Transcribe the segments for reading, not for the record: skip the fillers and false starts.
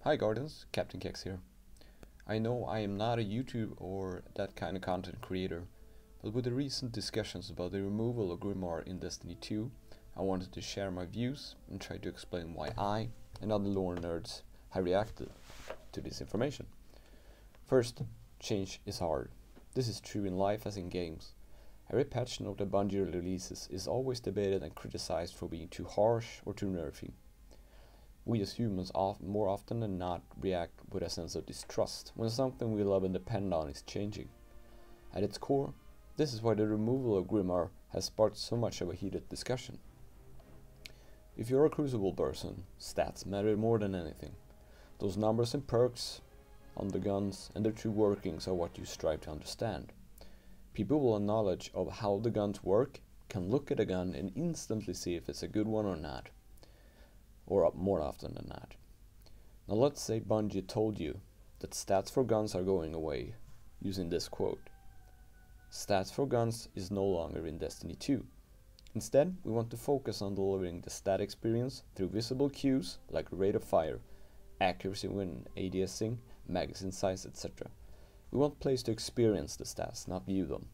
Hi Guardians, Captain Kex here. I know I am not a YouTube or that kind of content creator, but with the recent discussions about the removal of Grimoire in Destiny 2, I wanted to share my views and try to explain why I and other lore nerds have reacted to this information. First, change is hard. This is true in life as in games. Every patch note that Bungie releases is always debated and criticized for being too harsh or too nerfy. We as humans more often than not react with a sense of distrust when something we love and depend on is changing. At its core, this is why the removal of Grimoire has sparked so much of a heated discussion. If you're a Crucible person, stats matter more than anything. Those numbers and perks on the guns and their true workings are what you strive to understand. People with a knowledge of how the guns work can look at a gun and instantly see if it's a good one or not. Or more often than not. Now let's say Bungie told you that stats for guns are going away, using this quote. Stats for guns is no longer in Destiny 2. Instead, we want to focus on delivering the stat experience through visible cues like rate of fire, accuracy when ADSing, magazine size, etc. We want players to experience the stats, not view them.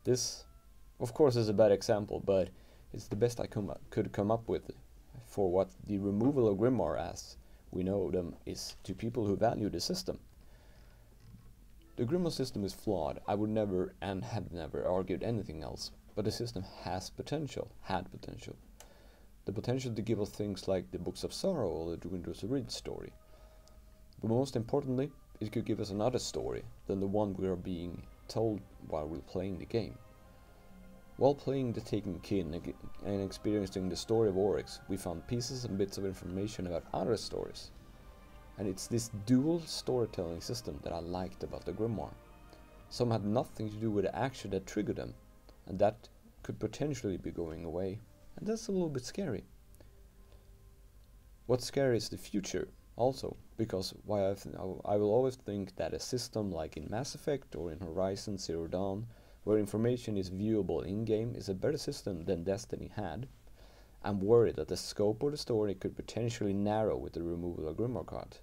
This, of course, is a bad example, but it's the best I could come up with for what the removal of Grimoire, as we know them, is to people who value the system. The Grimoire system is flawed. I would never and have never argued anything else, but the system has potential, had potential. The potential to give us things like the Books of Sorrow or the Windows Ridge story. But most importantly, it could give us another story than the one we are being told while we're playing the game. While playing the Taken Kin and experiencing the story of Oryx, we found pieces and bits of information about other stories. And it's this dual storytelling system that I liked about the Grimoire. Some had nothing to do with the action that triggered them, and that could potentially be going away, and that's a little bit scary. What's scary is the future, also, because I will always think that a system like in Mass Effect or in Horizon Zero Dawn, where information is viewable in-game, is a better system than Destiny had. I'm worried that the scope of the story could potentially narrow with the removal of Grimoire card.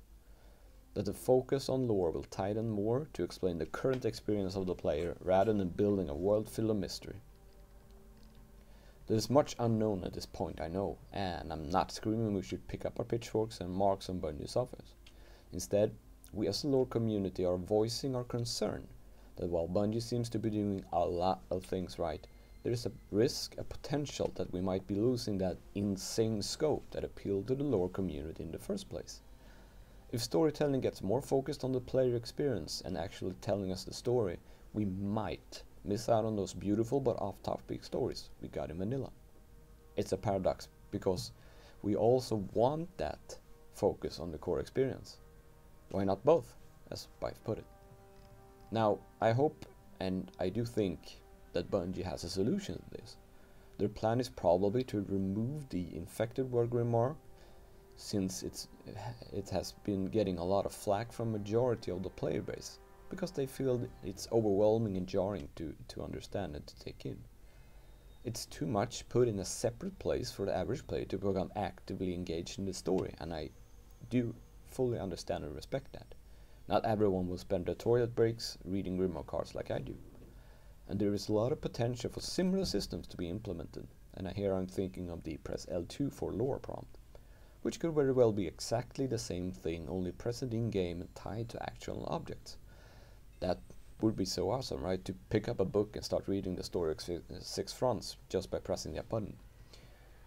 That the focus on lore will tighten more to explain the current experience of the player rather than building a world full of mystery. There is much unknown at this point, I know, and I'm not screaming we should pick up our pitchforks and marks on Bungie's office. Instead, we as a lore community are voicing our concern that while Bungie seems to be doing a lot of things right, there is a risk, a potential that we might be losing that insane scope that appealed to the lore community in the first place. If storytelling gets more focused on the player experience and actually telling us the story, we might miss out on those beautiful but off-topic stories we got in vanilla. It's a paradox because we also want that focus on the core experience. Why not both, as Bife put it? Now, I hope and I do think that Bungie has a solution to this. Their plan is probably to remove the infected word Grimoire, since it has been getting a lot of flack from majority of the player base, because they feel it's overwhelming and jarring to understand and to take in. It's too much put in a separate place for the average player to become actively engaged in the story, and I do fully understand and respect that. Not everyone will spend their toilet breaks reading Grimoire cards like I do. And there is a lot of potential for similar systems to be implemented, and here I'm thinking of the press L2 for lore prompt, which could very well be exactly the same thing, only present in-game and tied to actual objects. That would be so awesome, right? To pick up a book and start reading the story of 6 fronts just by pressing that button.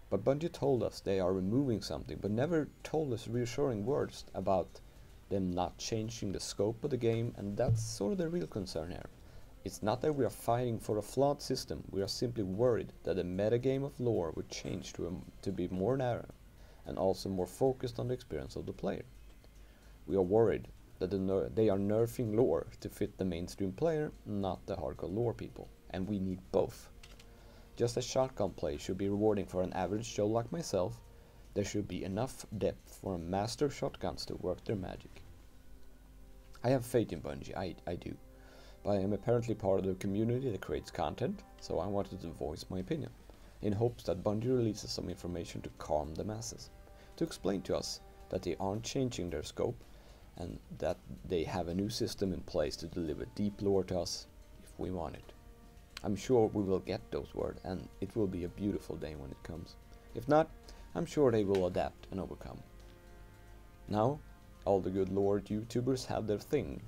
But Bungie told us they are removing something, but never told us reassuring words about them not changing the scope of the game, and that's sort of the real concern here. It's not that we are fighting for a flawed system, we are simply worried that the metagame of lore would change to be more narrow and also more focused on the experience of the player. We are worried that they are nerfing lore to fit the mainstream player, not the hardcore lore people, and we need both. Just as shotgun play should be rewarding for an average Joe like myself, there should be enough depth for a master of shotguns to work their magic. I have faith in Bungie, I do, but I am apparently part of the community that creates content, so I wanted to voice my opinion, in hopes that Bungie releases some information to calm the masses, to explain to us that they aren't changing their scope, and that they have a new system in place to deliver deep lore to us if we want it. I'm sure we will get those words, and it will be a beautiful day when it comes. If not, I'm sure they will adapt and overcome. Now, all the good lore YouTubers have their thing,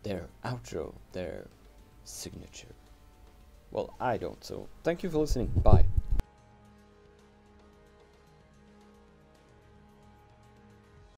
their outro, their signature. Well, I don't, so thank you for listening. Bye.